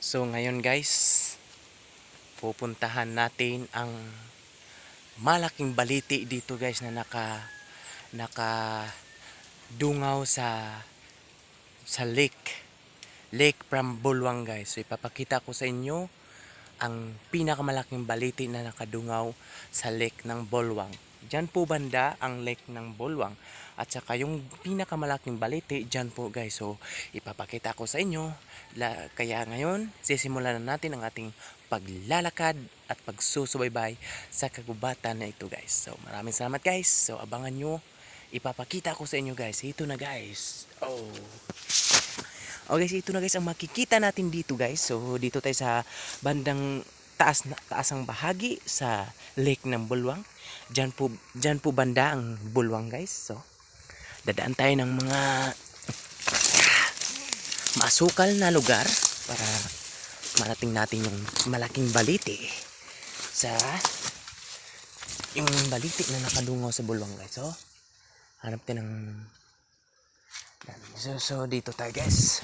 So ngayon guys, pupuntahan natin ang malaking baliti dito guys na naka dungaw sa Lake Prambolwang guys. So ipapakita ko sa inyo ang pinakamalaking baliti na nakadungaw sa lake ng Bolwang. Diyan po banda ang lake ng Bolwang. At saka yung pinakamalaking baliti diyan po guys. So ipapakita ko sa inyo. Kaya ngayon sisimulan na natin ang ating paglalakad at pagsusubaybay sa kagubatan na ito guys. So maraming salamat guys. So abangan nyo. Ipapakita ko sa inyo guys. Ito na guys. Oh. Okay, so ito na guys ang makikita natin dito guys. So dito tayo sa bandang taasang bahagi sa lake ng Bulwang. Diyan po banda ang Bulwang guys. So dadaan tayo ng mga masukal na lugar para marating natin yung malaking baliti sa yung baliti na nakadungaw sa Bulwang guys. So hanap tayo ng so dito tayo guys.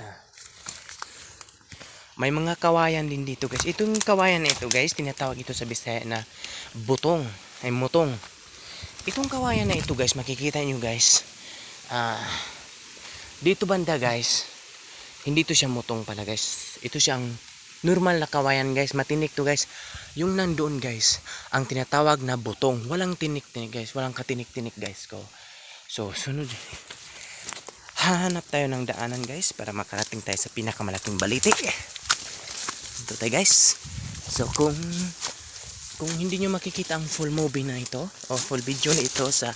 May mga kawayan din dito guys. Itong kawayan na ito guys, tinatawag ito sa Bisaya na butong, ay mutong. Itong kawayan na ito guys, makikita nyo guys. Dito banda guys, hindi to siya mutong pala guys. Ito siyang normal na kawayan guys, matinik to guys. Yung nandoon guys, ang tinatawag na butong. Walang tinik-tinik guys, walang katinik-tinik guys ko. So sunod, hanap tayo ng daanan guys para makarating tayo sa pinakamalaking baliti. Ito tayo guys. So kung hindi nyo makikita ang full movie na ito o full video na ito sa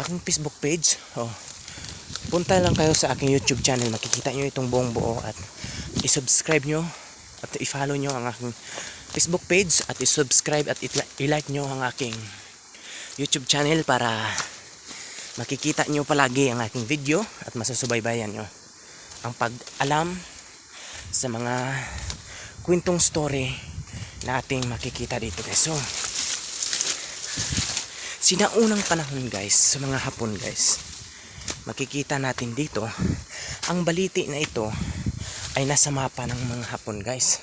aking Facebook page, punta lang kayo sa aking YouTube channel. Makikita nyo itong buong buo at i-subscribe nyo at i-follow nyo ang aking Facebook page at i-subscribe at i-like nyo ang aking YouTube channel para makikita nyo palagi ang aking video at masusubaybayan nyo ang pag-alam sa mga kwentong story na ating makikita dito guys. So sinaunang panahon guys, sa mga Hapon guys, makikita natin dito ang baliti na ito ay nasa mapa ng mga Hapon guys.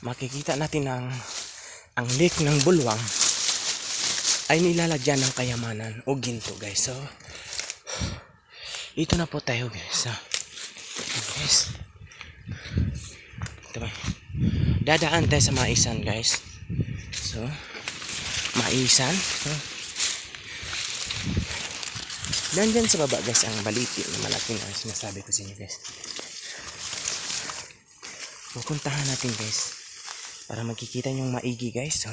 Makikita natin ang lake ng Bulwang ay nilalagyan ng kayamanan o ginto guys. So ito na po tayo guys. Guys, ito ba? Dadaan tayo sa Maisan guys. So Maisan, nandyan sa baba guys ang baliti na malaki na sinasabi ko sa inyo guys. Pupuntahan natin guys para makikita nyong maigi guys. So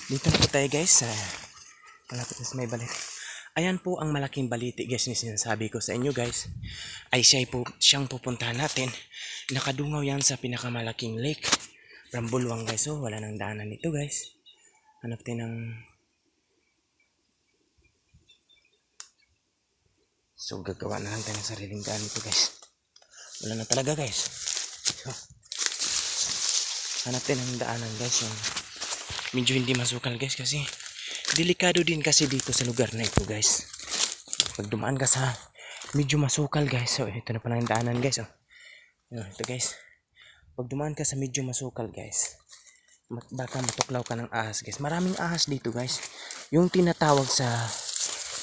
dito na po tayo guys sa malapit na sa may baliti. Ayan po ang malaking baliti guys na sinasabi ko sa inyo guys. Ay siyang pupuntahan natin. Nakadungaw yan sa pinakamalaking lake Prambolwang guys. So wala nang daanan nito guys. Hanap tayo ng so gagawa na lang tayo ng sariling daan nito guys. Wala na talaga guys. So hanap tayo ng daanan guys yung medyo hindi masukal guys kasi delikado din kasi dito sa lugar na ito guys. Pag dumaan ka sa medyo masukal guys. So ito na pa lang yung daanan guys. Ito guys. Pag dumaan ka sa medyo masukal guys, baka matuklaw ka ng ahas guys. Maraming ahas dito guys. Yung tinatawag sa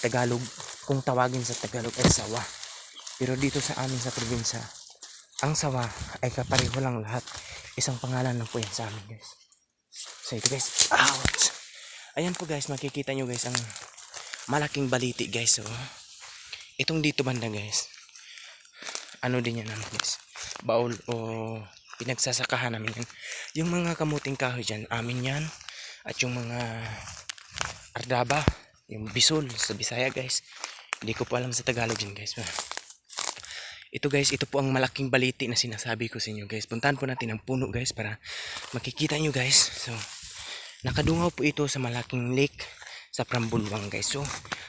Tagalog, kung tawagin sa Tagalog ay sawa. Pero dito sa amin sa probinsya, ang sawa ay kapareho lang lahat. Isang pangalan lang po yan sa amin guys. So ito guys. Ouch! Ayan po guys, makikita nyo guys ang malaking baliti guys. So itong dito banda guys, ano din yan naman guys, baul o pinagsasakahan namin yan. Yung mga kamuting kahoy dyan, amin yan. At yung mga ardaba, yung bisol sa Bisaya guys, hindi ko po alam sa Tagalog yun guys. Ito guys, ito po ang malaking baliti na sinasabi ko sa inyo guys. Puntahan po natin ang puno guys para makikita nyo guys. So nakadungaw po ito sa malaking lake sa Prambolwang guys. So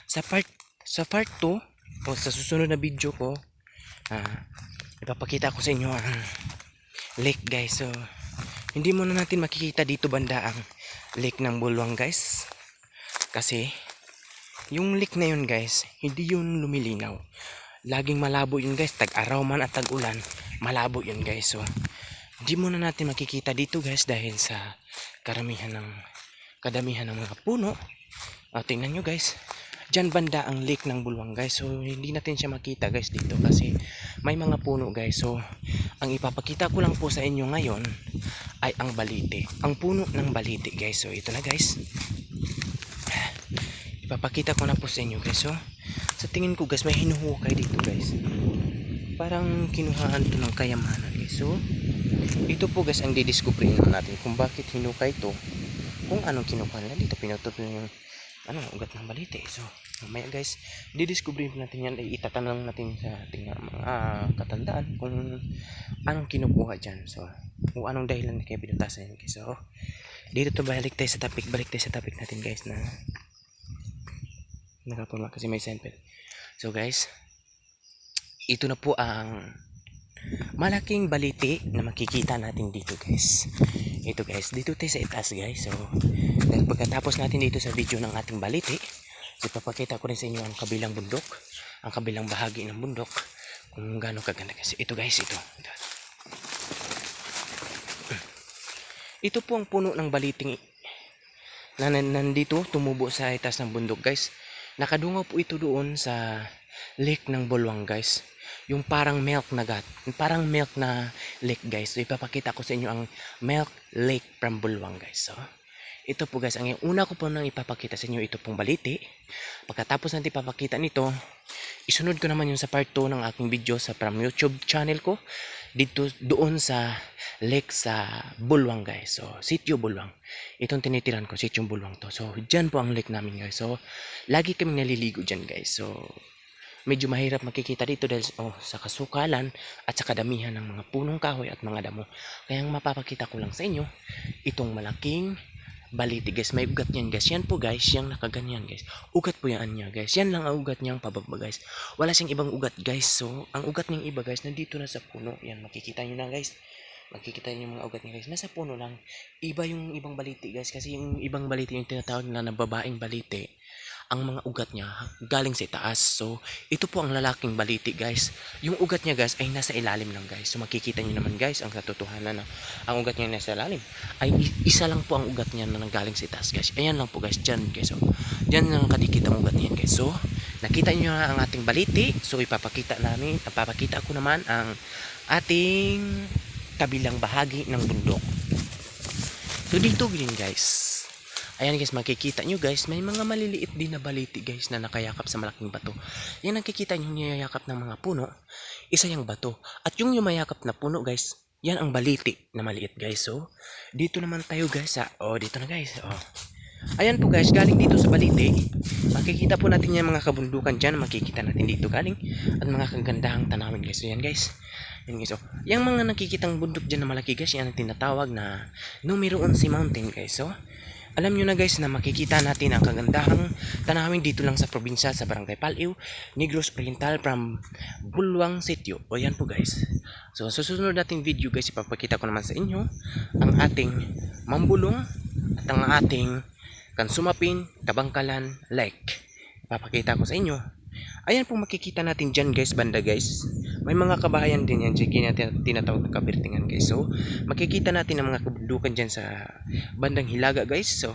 sa part 2 o sa susunod na video ko, ipapakita ko sa inyo ang lake guys. So hindi muna natin makikita dito banda ang lake ng Bulwang guys, kasi yung lake na yun guys, hindi yun lumilinaw. laging malabo yun guys, tag-araw man at tag-ulan, malabo yun guys. So hindi muna natin makikita dito guys dahil sa kadamihan ng mga puno. Tingnan nyo guys, dyan banda ang lake ng Bulwang guys. So hindi natin siya makita guys dito kasi may mga puno guys. So ang ipapakita ko lang po sa inyo ngayon ay ang balite, ang puno ng balite guys. So ito na guys, ipapakita ko na po sa inyo guys. So sa tingin ko guys, may hinuhukay dito guys, parang kinuhaan to ng kayamanan guys. So ito po guys ang didiscovery natin kung bakit hinukay to, kung anong kinukuha nila dito. Pinutol yung ugat ng balite. So mamaya guys, didiscovery natin yan, ay itatanong natin sa ating mga katandaan kung anong kinukuha dyan. So kung anong dahilan kaya pinutasan yan guys. So dito to, balik tayo sa topic natin guys, na nakapulma kasi may sample. So guys, ito na po ang malaking balite na makikita natin dito guys. Ito guys, dito tayo sa itaas guys. So dahil pagkatapos natin dito sa video ng ating balite, so papakita ko rin sa inyo ang kabilang bundok, ang kabilang bahagi ng bundok, kung gaano kaganda guys. Ito guys, ito po ang puno ng baliting na nandito tumubo sa itaas ng bundok guys. Nakadungaw po ito doon sa lake ng Bulwang guys, yung parang milk na lake guys. So ipapakita ko sa inyo ang milk lake from Bulwang guys. So ito po guys, ang una ko po nang ipapakita sa inyo, ito pong balite. Pagkatapos natin ipapakita nito, isunod ko naman yung sa part 2 ng aking video sa from YouTube channel ko, dito doon sa lake sa Bulwang guys. So Sitio Bulwang, itong tinitiran ko, Sitio Bulwang to. So dyan po ang lake namin guys. So lagi kami naliligo dyan guys. So medyo mahirap makikita dito dahil sa kasukalan at sa kadamihan ng mga punong kahoy at mga damo. Kaya ang mapapakita ko lang sa inyo, itong malaking balite guys. May ugat niyan guys. Yan po guys, yung nakaganyan guys, ugat po yan niya guys. Yan lang ang ugat niyang pababa guys. Wala siyang ibang ugat guys. So ang ugat niyang iba guys, nandito na sa puno. Yan, makikita nyo na guys. Makikita nyo yung mga ugat niya guys. Nasa puno lang. Iba yung ibang balite guys. Kasi yung ibang balite, yung tinatawag na babaeng balite, ang mga ugat niya galing sa itaas. So ito po ang lalaking balite guys. Yung ugat niya guys ay nasa ilalim lang guys. So makikita niyo naman guys ang katotohanan na ang ugat niya nasa ilalim ay isa lang po ang ugat niya na nanggaling sa itaas guys. Ayan lang po guys, dyan guys. So dyan ang kadikit ang ugat niya guys. So nakita niyo na ang ating balite. So ipapakita ko naman ang ating kabilang bahagi ng bundok. So dito din guys, ayan guys, makikita nyo guys, may mga maliliit din na baliti guys na nakayakap sa malaking bato. Yan nakikita nyo niyayakap ng mga puno, isa yung bato. At yung yumayakap na puno guys, yan ang baliti na maliit guys. So dito naman tayo guys dito na guys. Ayan po guys, galing dito sa baliti, makikita po natin yung mga kabundukan dyan, makikita natin dito galing, at mga kagandahang tanawin guys. So yan guys, yung mga nakikitang bundok dyan na malaki guys, yan ang tinatawag na numero 11 mountain guys. So alam nyo na guys na makikita natin ang kagandahang tanawin dito lang sa probinsya, sa Barangay Paliw, Negros Oriental from Bulwang Sitio. O yan po guys. So susunod nating video guys, ipapakita ko naman sa inyo ang ating Mambulong at ang ating Kansumapin, Kabangkalan Lake. Ipapakita ko sa inyo. Ayan po makikita natin dyan guys, banda guys. May mga kabahayan din yan, tinatawag na kabirtingan guys. So makikita natin ang mga kabundukan dyan sa bandang Hilaga guys. So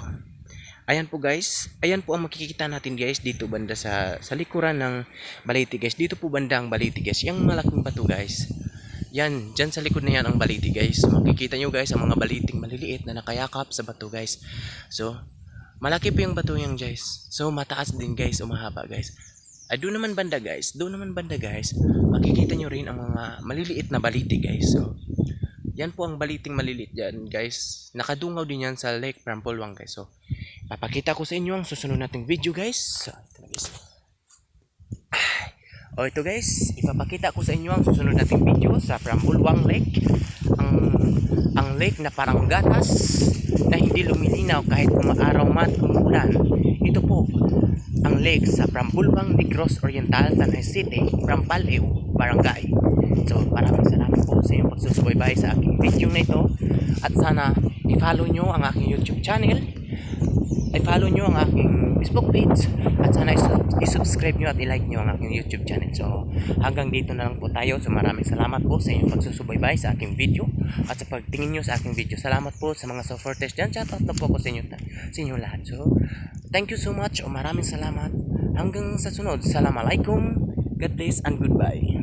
ayan po guys, ayan po ang makikita natin guys dito banda sa likuran ng baliti guys. Dito po banda ang baliti guys, yung malaking bato guys. Yan, dyan sa likod na yan ang baliti guys. So makikita nyo guys ang mga baliting maliliit na nakayakap sa bato guys. So malaki po yung bato yan guys. So mataas din guys, umahaba guys. Doon naman banda guys, makikita nyo rin ang mga maliliit na baliti guys. So yan po ang baliting maliliit dyan guys. Nakadungaw din yan sa Lake from Bulwang guys. So papakita ko sa inyo ang susunod nating video guys. So ito na guys. Ito guys, ipapakita ko sa inyo ang susunod nating video sa from Bulwang Lake. Ang lake na parang gatas na hindi lumilinaw kahit umaaraw man umulan. Ito po ang lake sa from Bulwang, Negros Oriental, Tanay City, from Paliw, Barangay. So maraming salamat po sa inyong pagsusubaybay sa aking video na ito, at sana i-follow nyo ang aking YouTube channel ay follow nyo ang aking Facebook page at sana i-subscribe nyo at i-like nyo ang aking YouTube channel. So hanggang dito na lang po tayo. So maraming salamat po sa inyong pagsusubaybay sa aking video at sa pagtingin nyo sa aking video. Salamat po sa mga supporters dyan. Shoutout na po ko sa inyo lahat. So thank you so much o maraming salamat. Hanggang sa sunod. Assalamualaikum. God bless and goodbye.